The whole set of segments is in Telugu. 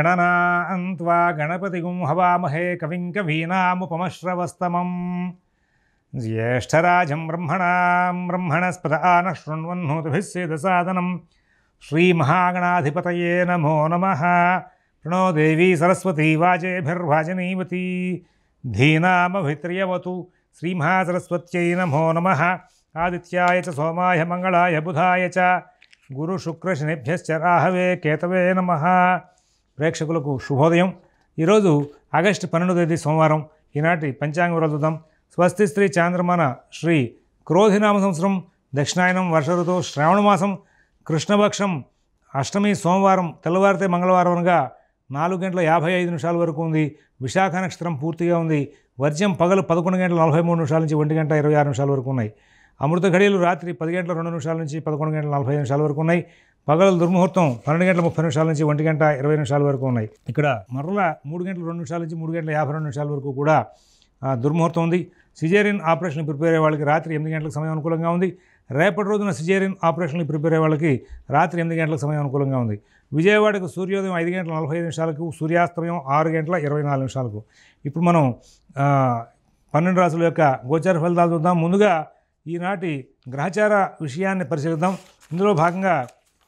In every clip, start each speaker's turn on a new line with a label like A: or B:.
A: गणनान्त्वा गणपतिगुं हवामहे कविं कवीनामुपमश्रवस्तमं ज्येष्ठराजं ब्रह्मणस्पत आनः शृण्वन्नोतिभिः सेदसादनं श्रीमहागणाधिपतये नमो नमः। प्रणो देवी सरस्वती वाजेभिर्वाजनीवती धीनामभित्र्यवतु श्रीमहासरस्वत्यै नमो नमः। आदित्याय च सोमाय मंगलाय बुधाय च गुरुशुक्रशनिभ्यश्च राहवे केतवे नमः। ప్రేక్షకులకు శుభోదయం। ఈరోజు ఆగస్టు 12వ తేదీ సోమవారం। ఈనాటి పంచాంగ వివరాలు చూద్దాం। స్వస్తి శ్రీ చాంద్రమాన శ్రీ క్రోధినామ సంవత్సరం దక్షిణాయనం వర్ష ఋతువు శ్రావణ మాసం కృష్ణపక్షం అష్టమి సోమవారం తెల్లవారితే మంగళవారం అనగా 4:55 వరకు ఉంది। విశాఖ నక్షత్రం పూర్తిగా ఉంది। వర్జ్యం పగలు 11:43 నుంచి 1:26 వరకు ఉన్నాయి। అమృత ఘడియలు రాత్రి 10:02 నుంచి 11:45 వరకు ఉన్నాయి। పగలు దుర్ముహూర్తం 12:30 నుంచి 1:20 వరకు ఉన్నాయి। ఇక్కడ మరలా 3:02 నుంచి 3:52 వరకు కూడా దుర్ముహూర్తం ఉంది। సిజేరియన్ ఆపరేషన్ ప్రిపేర్ అయ్యే వాళ్ళకి రాత్రి 8 గంటలకు సమయం అనుకూలంగా ఉంది। రేపటి రోజున సిజేరియన్ ఆపరేషన్ ప్రిపేర్ అయ్యే వాళ్ళకి రాత్రి 8 గంటలకు సమయం అనుకూలంగా ఉంది। విజయవాడకు సూర్యోదయం 5:45 సూర్యాస్తమయం 6:24 ఇప్పుడు మనం 12 రాశుల యొక్క గోచార ఫలితాలు చూద్దాం। ముందుగా ఈనాటి గ్రహచార విషయాన్ని పరిశీలిద్దాం। ఇందులో భాగంగా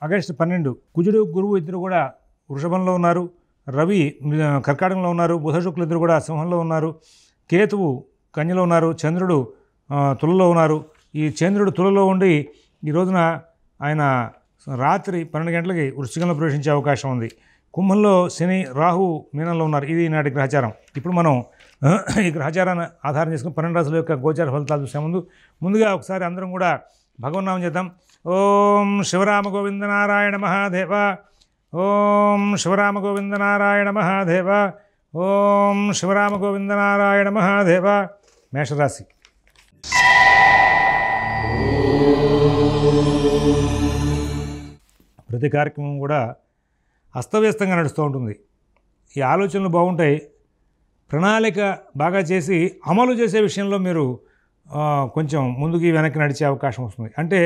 A: ఆగస్టు 12 కుజుడు గురువు ఇద్దరు కూడా వృషభంలో ఉన్నారు। రవి కర్కాటకంలో ఉన్నారు। బుధ శుక్లు ఇద్దరు కూడా సింహంలో ఉన్నారు। కేతువు కన్యలో ఉన్నారు। చంద్రుడు తులలో ఉన్నారు। ఈ చంద్రుడు తులలో ఉండి ఈ రోజున ఆయన రాత్రి 12 గంటలకి వృశ్చికంలో ప్రవేశించే అవకాశం ఉంది। కుంభంలో శని రాహు మీనంలో ఉన్నారు। ఇది ఈనాటి గ్రహచారం। ఇప్పుడు మనం ఈ గ్రహచారాన్ని ఆధారం చేసుకుని 12 రాశుల యొక్క గోచార ఫలితాలు చూసే ముందుగా ఒకసారి అందరం కూడా భగవన్నామం చేద్దాం। ఓం శివరామ గోవింద నారాయణ మహాదేవ, ఓం శివరామ గోవింద నారాయణ మహాదేవ, ఓం శివరామ గోవింద నారాయణ మహాదేవ। మేషరాశి ప్రతి కార్యక్రమం కూడా అస్తవ్యస్తంగా నడుస్తూ ఉంటుంది। ఈ ఆలోచనలు బాగుంటాయి, ప్రణాళిక బాగా చేసి అమలు చేసే విషయంలో మీరు కొంచెం ముందుకి వెనక్కి నడిచే అవకాశం వస్తుంది। అంటే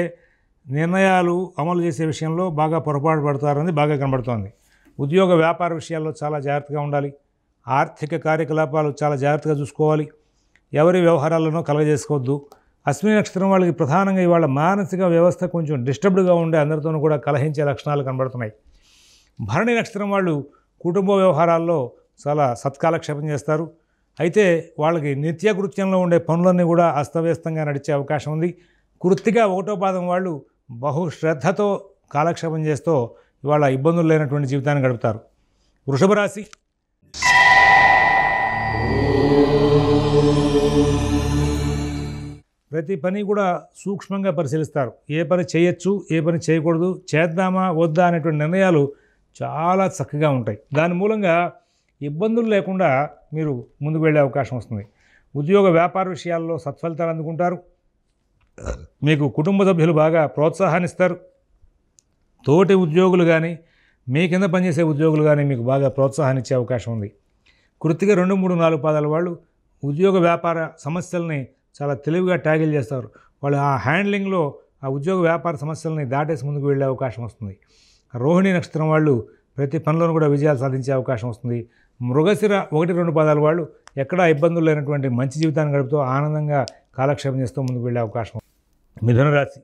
A: నిర్ణయాలు అమలు చేసే విషయంలో బాగా పొరపాటు పడతారని బాగా కనబడుతోంది। ఉద్యోగ వ్యాపార విషయాల్లో చాలా జాగ్రత్తగా ఉండాలి। ఆర్థిక కార్యకలాపాలు చాలా జాగ్రత్తగా చూసుకోవాలి। ఎవరి వ్యవహారాలను కలగజేసుకోవద్దు। అశ్విని నక్షత్రం వాళ్ళకి ప్రధానంగా ఇవాళ మానసిక వ్యవస్థ కొంచెం డిస్టర్బ్డ్గా ఉండే అందరితోనూ కూడా కలహించే లక్షణాలు కనబడుతున్నాయి। భరణి నక్షత్రం వాళ్ళు కుటుంబ వ్యవహారాల్లో చాలా సత్కాలక్షేపం చేస్తారు। అయితే వాళ్ళకి నిత్యకృత్యంలో ఉండే పనులన్నీ కూడా అస్తవ్యస్తంగా నడిచే అవకాశం ఉంది। కృత్తిగా 1వ పాదం వాళ్ళు బహుశ్రద్ధతో కాలక్షేపం చేస్తూ ఇవాళ ఇబ్బందులు లేనటువంటి జీవితాన్ని గడుపుతారు। వృషభ రాశి ప్రతి పని కూడా సూక్ష్మంగా పరిశీలిస్తారు। ఏ పని చేయొచ్చు, ఏ పని చేయకూడదు, చేద్దామా వద్దా అనేటువంటి నిర్ణయాలు చాలా చక్కగా ఉంటాయి। దాని మూలంగా ఇబ్బందులు లేకుండా మీరు ముందుకు వెళ్ళే అవకాశం వస్తుంది। ఉద్యోగ వ్యాపార విషయాల్లో సత్ఫలితాలు అందుకుంటారు। మీకు కుటుంబ సభ్యులు బాగా ప్రోత్సాహాన్నిస్తారు। తోటి ఉద్యోగులు కానీ మీ కింద పనిచేసే ఉద్యోగులు కానీ మీకు బాగా ప్రోత్సాహాన్ని ఇచ్చే అవకాశం ఉంది। కృత్తిగా 2, 3, 4 పాదాల వాళ్ళు ఉద్యోగ వ్యాపార సమస్యల్ని చాలా తెలివిగా ట్యాగిల్ చేస్తారు। వాళ్ళు ఆ హ్యాండ్లింగ్లో ఆ ఉద్యోగ వ్యాపార సమస్యల్ని దాటేసి ముందుకు వెళ్ళే అవకాశం వస్తుంది। రోహిణి నక్షత్రం వాళ్ళు ప్రతి పనిలోనూ కూడా విజయాలు సాధించే అవకాశం వస్తుంది। మృగశిర 1, 2 పాదాల వాళ్ళు ఎక్కడా ఇబ్బందులు లేనటువంటి మంచి జీవితాన్ని గడుపుతూ ఆనందంగా కాలక్షేపం చేస్తూ ముందుకు వెళ్ళే అవకాశం। మిథున రాశి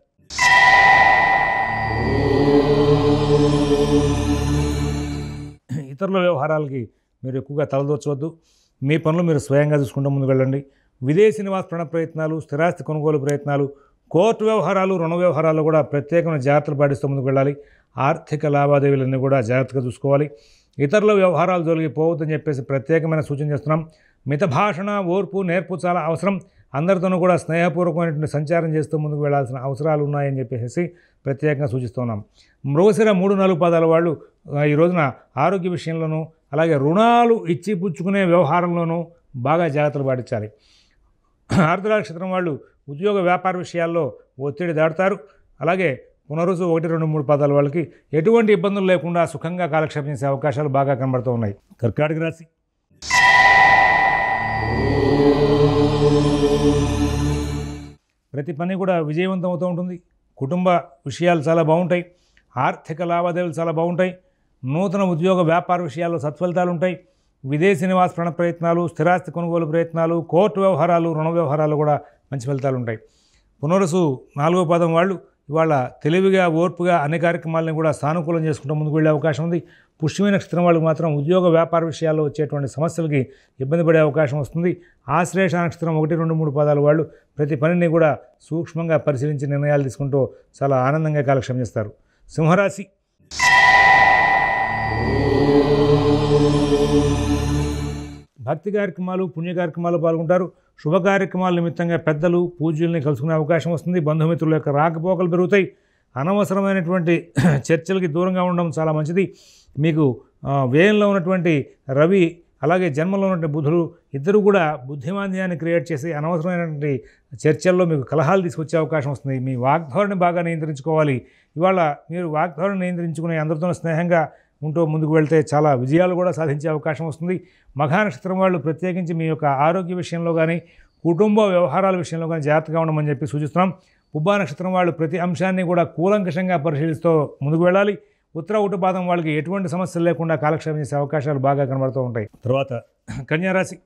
A: ఇతరుల వ్యవహారాలకి మీరు ఎక్కువగా తలదూర్చవద్దు। మీ పనులు మీరు స్వయంగా చూసుకుంటూ ముందుకు వెళ్ళండి। విదేశీ నివాస ప్రయత్నాలు, స్థిరాస్తి కొనుగోలు ప్రయత్నాలు, కోర్టు వ్యవహారాలు, రుణ వ్యవహారాల్లో కూడా ప్రత్యేకమైన జాగ్రత్తలు పాటిస్తూ ముందుకు వెళ్ళాలి। ఆర్థిక లావాదేవీలన్నీ కూడా జాగ్రత్తగా చూసుకోవాలి। ఇతరుల వ్యవహారాలు జోలికి పోవద్దని చెప్పేసి ప్రత్యేకమైన సూచన చేస్తున్నాం। మిత భాషణ, ఓర్పు, నేర్పు చాలా అవసరం। అందరితోనూ కూడా స్నేహపూర్వకమైనటువంటి సంచారం చేస్తూ ముందుకు వెళ్లాల్సిన అవసరాలు ఉన్నాయని చెప్పేసి ప్రత్యేకంగా సూచిస్తున్నాం। మృగశిర 3, 4 పాదాల వాళ్ళు ఈ రోజున ఆరోగ్య విషయంలోనూ అలాగే రుణాలు ఇచ్చి పుచ్చుకునే వ్యవహారంలోనూ బాగా జాగ్రత్తలు పాటించాలి। ఆర్ద్ర నక్షత్రం వాళ్ళు ఉద్యోగ వ్యాపార విషయాల్లో ఒత్తిడి దాటుతారు। అలాగే పునరుసు 1, 2, 3 పాదాల వాళ్ళకి ఎటువంటి ఇబ్బందులు లేకుండా సుఖంగా కాలక్షేపం చేసే అవకాశాలు బాగా కనబడుతూ ఉన్నాయి। కర్కాటక రాశి ప్రతి పని కూడా విజయవంతం అవుతూ ఉంటుంది। కుటుంబ విషయాలు చాలా బాగుంటాయి। ఆర్థిక లావాదేవీలు చాలా బాగుంటాయి। నూతన ఉద్యోగ వ్యాపార విషయాల్లో సత్ఫలితాలు ఉంటాయి. విదేశీ నివాస ప్రయత్నాలు, స్థిరాస్తి కొనుగోలు ప్రయత్నాలు, కోర్టు వ్యవహారాలు, రుణ వ్యవహారాలు కూడా మంచి ఫలితాలు ఉంటాయి. పునరుసు 4వ పాదం వాళ్ళు ఇవాళ తెలివిగా, ఓర్పుగా అన్ని కార్యక్రమాలను కూడా సానుకూలం చేసుకుంటూ ముందుకు వెళ్ళే అవకాశం ఉంది. పుష్యమి నక్షత్రం వాళ్ళకి మాత్రం ఉద్యోగ వ్యాపార విషయాల్లో వచ్చేటువంటి సమస్యలకి ఇబ్బంది పడే అవకాశం వస్తుంది. ఆశ్లేష నక్షత్రం 1, 2, 3 పాదాలు వాళ్ళు ప్రతి పనిని కూడా సూక్ష్మంగా పరిశీలించి నిర్ణయాలు తీసుకుంటూ చాలా ఆనందంగా కాలక్షేపం చేస్తారు. సింహరాశి భక్తి కార్యక్రమాలు, పుణ్య కార్యక్రమాలు పాల్గొంటారు. శుభ కార్యక్రమాల నిమిత్తంగా పెద్దలు, పూజ్యుల్ని కలుసుకునే అవకాశం వస్తుంది. బంధుమిత్రుల యొక్క రాకపోకలు పెరుగుతాయి. అనవసరమైనటువంటి చర్చలకి దూరంగా ఉండడం చాలా మంచిది. మీకు వ్యయంలో ఉన్నటువంటి రవి, అలాగే జన్మలో ఉన్నటువంటి బుధుడు ఇద్దరు కూడా బుద్ధిమాంద్యాన్ని క్రియేట్ చేసి అనవసరమైనటువంటి చర్చల్లో మీకు కలహాలు తీసుకొచ్చే అవకాశం వస్తుంది. మీ వాగ్ధోరణి బాగా నియంత్రించుకోవాలి. ఇవాళ మీరు వాగ్ధోరణి నియంత్రించుకుని అందరితో స్నేహంగా ఉంటూ ముందుకు వెళ్తే చాలా విజయాలు కూడా సాధించే అవకాశం వస్తుంది. మఘా నక్షత్రం వాళ్ళు ప్రత్యేకించి మీ యొక్క ఆరోగ్య విషయంలో కానీ, కుటుంబ వ్యవహారాల విషయంలో కానీ జాగ్రత్తగా ఉండమని చెప్పి సూచిస్తున్నాం. పుబ్బా నక్షత్రం వాళ్ళు ప్రతి అంశాన్ని కూడా కూలంకషంగా పరిశీలిస్తూ ముందుకు వెళ్ళాలి. ఉత్తర ఉటపాదం వాళ్ళకి ఎటువంటి సమస్యలు లేకుండా కాలక్షేపం చేసే అవకాశాలు బాగా కనబడుతూ ఉంటాయి. తర్వాత కన్యారాశి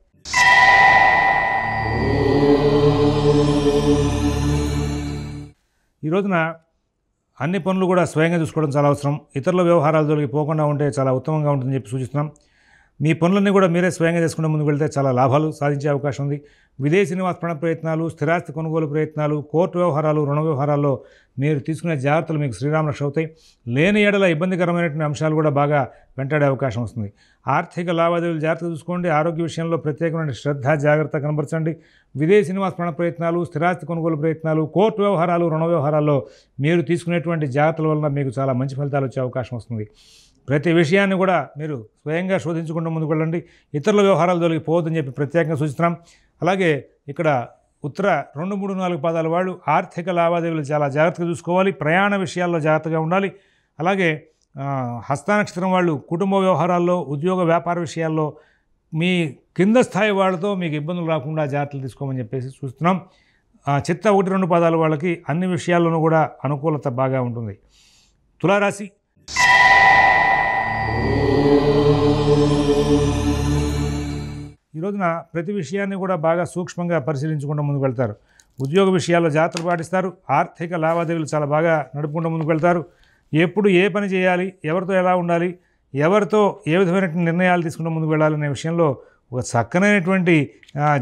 A: ఈ రోజున అన్ని పనులు కూడా స్వయంగా చూసుకోవడం చాలా అవసరం. ఇతరుల వ్యవహారాల జోలికి పోకుండా ఉంటే చాలా ఉత్తమంగా ఉంటుందని చెప్పి సూచిస్తున్నాం. మీ పనులన్నీ కూడా మీరే స్వయంగా చేసుకుంటే ముందుకు వెళ్తే చాలా లాభాలు సాధించే అవకాశం ఉంది. విదేశీ నివాస ప్రయత్నాలు, స్థిరాస్తి కొనుగోలు ప్రయత్నాలు, కోర్టు వ్యవహారాలు, రుణ వ్యవహారాల్లో మీరు తీసుకునే జాగ్రత్తలు మీకు శ్రీరామరక్ష అవుతాయి. లేని ఏడల ఇబ్బందికరమైనటువంటి అంశాలు కూడా బాగా వెంటాడే అవకాశం వస్తుంది. ఆర్థిక లావాదేవీలు జాగ్రత్తగా చూసుకోండి. ఆరోగ్య విషయంలో ప్రత్యేకమైన శ్రద్ధ, జాగ్రత్త కనబరచండి. విదేశీ నివాస ప్రయత్నాలు, స్థిరాస్తి కొనుగోలు ప్రయత్నాలు, కోర్టు వ్యవహారాలు, రుణ వ్యవహారాల్లో మీరు తీసుకునేటువంటి జాగ్రత్తల వలన మీకు చాలా మంచి ఫలితాలు వచ్చే అవకాశం వస్తుంది. ప్రతి విషయాన్ని కూడా మీరు స్వయంగా శోధించుకుంటూ ముందుకు వెళ్ళండి. ఇతరుల వ్యవహారాల జోలికి పోవద్దని చెప్పి ప్రత్యేకంగా సూచిస్తున్నాం. అలాగే ఇక్కడ ఉత్తర 2, 3, 4 పాదాల వాళ్ళు ఆర్థిక లావాదేవీలు చాలా జాగ్రత్తగా చూసుకోవాలి. ప్రయాణ విషయాల్లో జాగ్రత్తగా ఉండాలి. అలాగే హస్త నక్షత్రం వాళ్ళు కుటుంబ వ్యవహారాల్లో, ఉద్యోగ వ్యాపార విషయాల్లో మీ కింద స్థాయి వాళ్ళతో మీకు ఇబ్బందులు రాకుండా జాగ్రత్తలు తీసుకోమని చెప్పేసి చూస్తున్నాం. చిత్త 1, 2 పాదాల వాళ్ళకి అన్ని విషయాల్లోనూ కూడా అనుకూలత బాగా ఉంటుంది. తులారాశి ఈ రోజున ప్రతి విషయాన్ని కూడా బాగా సూక్ష్మంగా పరిశీలించుకుంటూ ముందుకు వెళ్తారు. ఉద్యోగ విషయాల్లో జాగ్రత్తలు పాటిస్తారు. ఆర్థిక లావాదేవీలు చాలా బాగా నడుపుకుంటూ ముందుకు వెళ్తారు. ఎప్పుడు ఏ పని చేయాలి, ఎవరితో ఎలా ఉండాలి, ఎవరితో ఏ విధమైనటువంటి నిర్ణయాలు తీసుకుంటూ ముందుకు వెళ్ళాలనే విషయంలో ఒక చక్కనైనటువంటి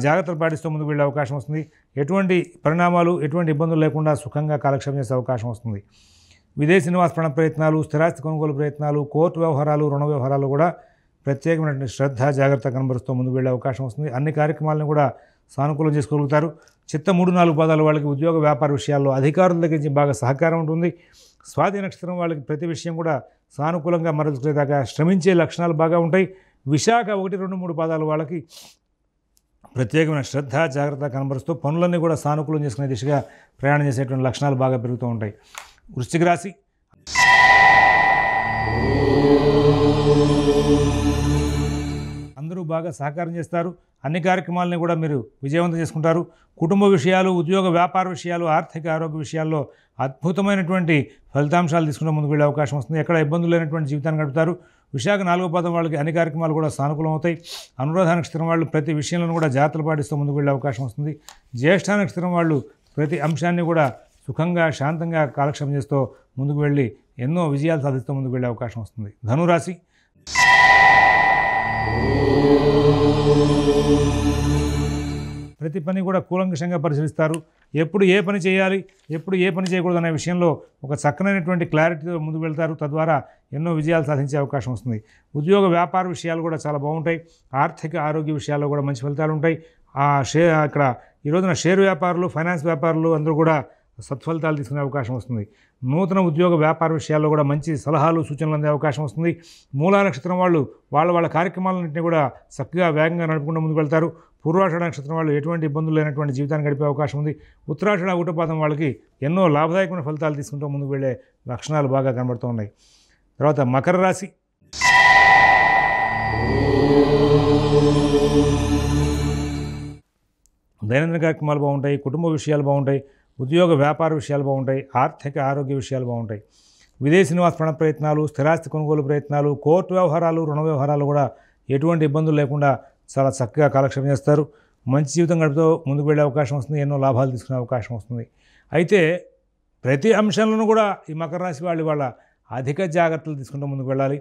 A: జాగ్రత్తలు పాటిస్తూ ముందుకు వెళ్ళే అవకాశం వస్తుంది. ఎటువంటి పరిణామాలు, ఎటువంటి ఇబ్బందులు లేకుండా సుఖంగా కాలక్షేపం చేసే అవకాశం వస్తుంది. విదేశీ నివాస ప్రయత్నాలు, స్థిరాస్తి కొనుగోలు ప్రయత్నాలు, కోర్టు వ్యవహారాలు, రుణ వ్యవహారాలు కూడా ప్రత్యేకమైనటువంటి శ్రద్ధ, జాగ్రత్త కనబరుస్తూ ముందుకు వెళ్ళే అవకాశం వస్తుంది. అన్ని కార్యక్రమాలను కూడా సానుకూలం చేసుకోగలుగుతారు. చిత్త 3, 4 పాదాల వాళ్ళకి ఉద్యోగ వ్యాపార విషయాల్లో అధికారుల దగ్గర నుంచి బాగా సహకారం ఉంటుంది. స్వాతి నక్షత్రం వాళ్ళకి ప్రతి విషయం కూడా సానుకూలంగా మరచుకునేదాకా శ్రమించే లక్షణాలు బాగా ఉంటాయి. విశాఖ 1, 2, 3 పాదాల వాళ్ళకి ప్రత్యేకమైన శ్రద్ధ, జాగ్రత్త కనబరుస్తూ పనులన్నీ కూడా సానుకూలం చేసుకునే దిశగా ప్రయాణం చేసేటువంటి లక్షణాలు బాగా పెరుగుతూ ఉంటాయి. వృశ్చిక రాశి అందరూ బాగా సహకారం చేస్తారు. అన్ని కార్యక్రమాలని కూడా మీరు విజయవంతం చేసుకుంటారు. కుటుంబ విషయాలు, ఉద్యోగ వ్యాపార విషయాలు, ఆర్థిక ఆరోగ్య విషయాల్లో అద్భుతమైనటువంటి ఫలితాంశాలు తీసుకునే ముందుకు వెళ్ళే అవకాశం వస్తుంది. ఎక్కడ ఇబ్బందులు లేనటువంటి జీవితాన్ని గడుపుతారు. విశాఖ 4వ పాదం వాళ్ళకి అన్ని కార్యక్రమాలు కూడా సానుకూలం అవుతాయి. అనురాధ నక్షత్రం వాళ్ళు ప్రతి విషయంలో కూడా జాగ్రత్తలు పాటిస్తూ ముందుకు వెళ్ళే అవకాశం వస్తుంది. జ్యేష్ఠ నక్షత్రం వాళ్ళు ప్రతి అంశాన్ని కూడా సుఖంగా, శాంతంగా కాలక్షేపం చేస్తూ ముందుకు వెళ్ళి ఎన్నో విజయాలు సాధిస్తూ ముందుకు వెళ్ళే అవకాశం వస్తుంది. ధనురాశి ప్రతి పని కూడా కూలంకషంగా పరిశీలిస్తారు. ఎప్పుడు ఏ పని చేయాలి, ఎప్పుడు ఏ పని చేయకూడదు అనే విషయంలో ఒక చక్కనైనటువంటి క్లారిటీతో ముందుకు వెళ్తారు. తద్వారా ఎన్నో విజయాలు సాధించే అవకాశం వస్తుంది. ఉద్యోగ వ్యాపార విషయాలు కూడా చాలా బాగుంటాయి. ఆర్థిక ఆరోగ్య విషయాల్లో కూడా మంచి ఫలితాలు ఉంటాయి. ఇక్కడ ఈ రోజున షేర్ వ్యాపారులు, ఫైనాన్స్ వ్యాపారులు అందరూ కూడా సత్ఫలితాలు తీసుకునే అవకాశం వస్తుంది. నూతన ఉద్యోగ వ్యాపార విషయాల్లో కూడా మంచి సలహాలు, సూచనలు అందే అవకాశం వస్తుంది. మూలా నక్షత్రం వాళ్ళు వాళ్ళ కార్యక్రమాలన్నింటినీ కూడా చక్కగా వేగంగా నడుపుకుంటూ ముందుకు వెళ్తారు. పూర్వాషాఢ నక్షత్రం వాళ్ళు ఎటువంటి ఇబ్బందులు లేనటువంటి జీవితాన్ని గడిపే అవకాశం ఉంది. ఉత్తరాషాఢ ఉటపాదం వాళ్ళకి ఎన్నో లాభదాయకమైన ఫలితాలు తీసుకుంటూ ముందుకు వెళ్ళే లక్షణాలు బాగా కనబడుతూ ఉన్నాయి. తర్వాత మకర రాశి దైనందిన కార్యక్రమాలు బాగుంటాయి. కుటుంబ విషయాలు బాగుంటాయి. ఉద్యోగ వ్యాపార విషయాలు బాగుంటాయి. ఆర్థిక ఆరోగ్య విషయాలు బాగుంటాయి. విదేశీ నివాస ప్రయత్నాలు, స్థిరాస్తి కొనుగోలు ప్రయత్నాలు, కోర్టు వ్యవహారాలు, రుణ వ్యవహారాలు కూడా ఎటువంటి ఇబ్బందులు లేకుండా చాలా చక్కగా కాలక్షేపం చేస్తారు. మంచి జీవితం గడుపుతూ ముందుకు వెళ్ళే అవకాశం వస్తుంది. ఎన్నో లాభాలు తీసుకునే అవకాశం వస్తుంది. అయితే ప్రతి అంశంలోనూ కూడా ఈ మకర రాశి వాళ్ళు వాళ్ళ అధిక జాగ్రత్తలు తీసుకుంటూ ముందుకు వెళ్ళాలి.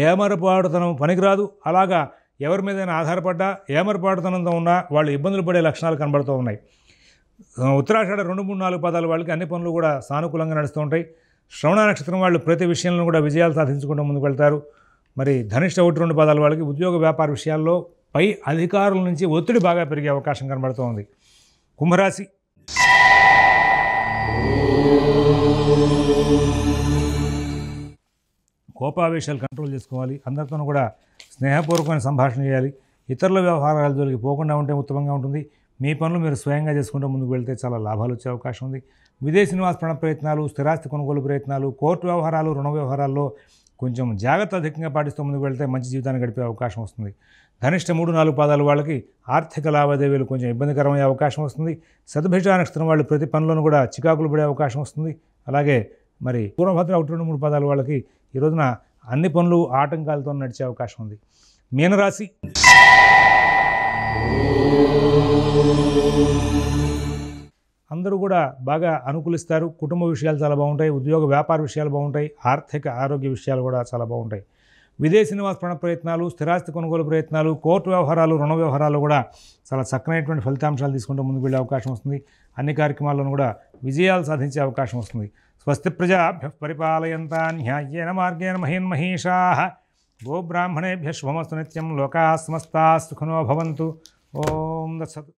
A: ఏమరపాటుతనం పనికిరాదు. అలాగా ఎవరి మీదైనా ఆధారపడ్డా ఏమరపాటుతనంతో ఉన్నా వాళ్ళు ఇబ్బందులు పడే లక్షణాలు కనబడుతూ ఉన్నాయి. ఉత్తరాషాఢ 2, 3, 4 పాదాల వాళ్ళకి అన్ని పనులు కూడా సానుకూలంగా నడుస్తూ ఉంటాయి. శ్రవణ నక్షత్రం వాళ్ళు ప్రతి విషయంలో కూడా విజయాలు సాధించుకుంటూ ముందుకు వెళ్తారు. మరి ధనిష్ట 1, 2 పాదాల వాళ్ళకి ఉద్యోగ వ్యాపార విషయాల్లో పై అధికారుల నుంచి ఒత్తిడి బాగా పెరిగే అవకాశం కనబడుతూ ఉంది. కుంభరాశి కోపావేశాలు కంట్రోల్ చేసుకోవాలి. అందరితోనూ కూడా స్నేహపూర్వకమైన సంభాషణ చేయాలి. ఇతరుల వ్యవహారాల జోలికి పోకుండా ఉంటే ఉత్తమంగా ఉంటుంది. మీ పనులు మీరు స్వయంగా చేసుకుంటూ ముందుకు వెళ్తే చాలా లాభాలు వచ్చే అవకాశం ఉంది. విదేశీ నివాస ప్రయత్నాలు, స్థిరాస్తి కొనుగోలు ప్రయత్నాలు, కోర్టు వ్యవహారాలు, రుణ వ్యవహారాల్లో కొంచెం జాగ్రత్త అధికంగా పాటిస్తూ ముందుకు వెళ్తే మంచి జీవితాన్ని గడిపే అవకాశం వస్తుంది. ధనిష్ట 3, 4 పాదాల వాళ్ళకి ఆర్థిక లావాదేవీలు కొంచెం ఇబ్బందికరమయ్యే అవకాశం వస్తుంది. శతభిష నక్షత్రం వాళ్ళు ప్రతి పనిలోనూ కూడా చికాకులు పడే అవకాశం వస్తుంది. అలాగే మరి పూర్వభద్ర 1, 2, 3 పాదాల వాళ్ళకి ఈ రోజున అన్ని పనులు ఆటంకాలతో నడిచే అవకాశం ఉంది. మీనరాశి అందరూ కూడా బాగా అనుకూలిస్తారు. కుటుంబ విషయాలు చాలా బాగుంటాయి. ఉద్యోగ వ్యాపార విషయాలు బాగుంటాయి. ఆర్థిక ఆరోగ్య విషయాలు కూడా చాలా బాగుంటాయి. విదేశీ నివాస ప్రయత్నాలు, స్థిరాస్తి కొనుగోలు ప్రయత్నాలు, కోర్టు వ్యవహారాలు, రుణ వ్యవహారాలు కూడా చాలా చక్కనైనటువంటి ఫలితాంశాలు తీసుకుంటూ ముందుకు వెళ్ళే అవకాశం వస్తుంది. అన్ని కార్యక్రమాల్లోనూ కూడా విజయాలు సాధించే అవకాశం వస్తుంది. స్వస్తి ప్రజాభ్యః పరిపాలయంతాం న్యాయేన మార్గేణ మహీన్మహీషాః గోబ్రాహ్మణేభ్యః శుభమస్తు నిత్యం. లోకాః సమస్తాః సుఖినో భవంతు. ఓం దత్సత్.